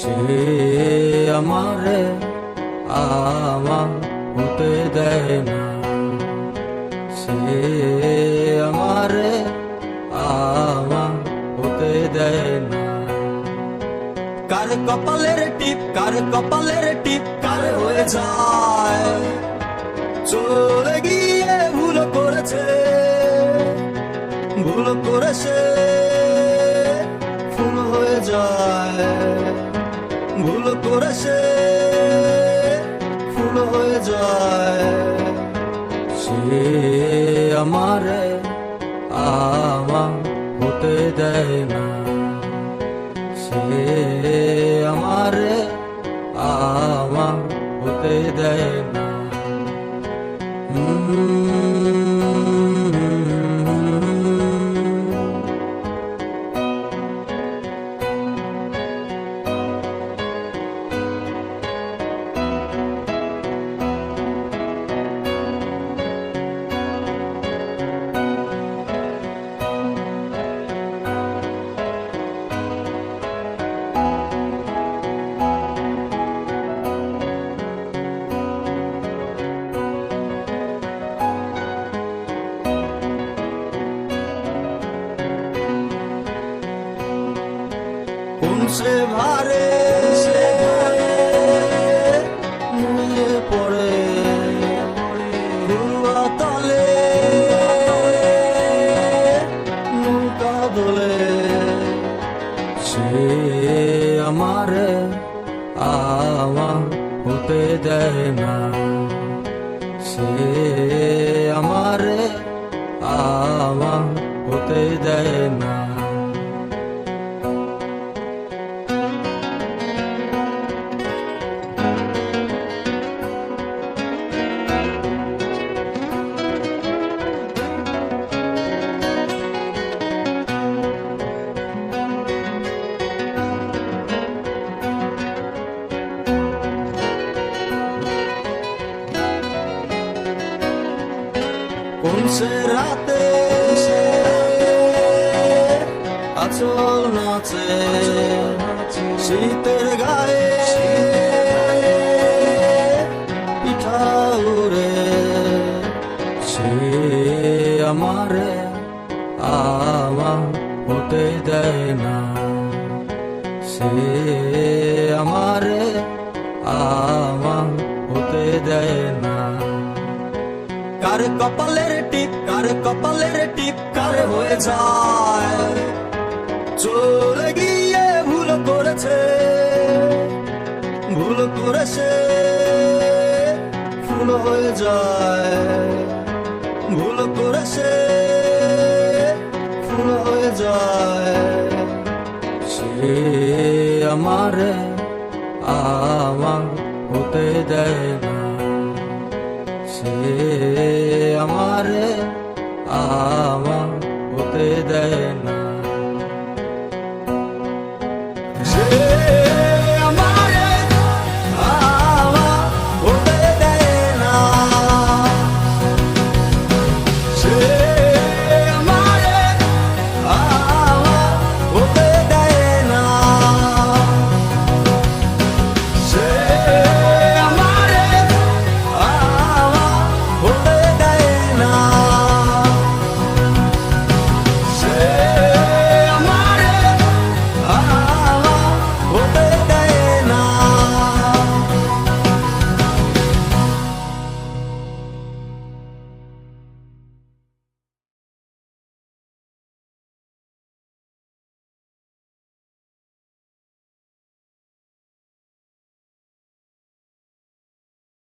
সে আমারে আমার হতে দেয় না, সে আমারে আমার হতে দেয় না। কার কপালের টিপ, কার কপালের টিপ, কার হয়ে যায়, চলে গিয়ে ভুল করেছে, ভুল করেছে, ফুল হয়ে যায়, ভুল করেছে, ফুল হয়ে যায়। সে আমারে আমার হতে দেয় না, সে আমারে আমার হতে দেয় না। কোন সে ভারে নুয়ে পড়ে ধুয়া তলে, নৌকা দোলে। সে আমারে আমার হতে দেয় না, সে আমারে আমার হতে দেয় না। কোন সে রাতে আচল নাচে শীতের গায়ে, পিঠা উড়ে। সে আমারে আমার হতে দেয় না, সে আমারে আমার হতে দেয় না। কার কপালের টিপ, কার কপালের টিপ, কার হয়ে যায়, চলে গিয়ে ভুল করেছে, ভুল করেছে, ফুল হয়ে যায়, ভুল করেছে, ফুল হয়ে যায়। সে আমারে আমার হতে দেয় না, সে আমারে আমার হতে দেয় না।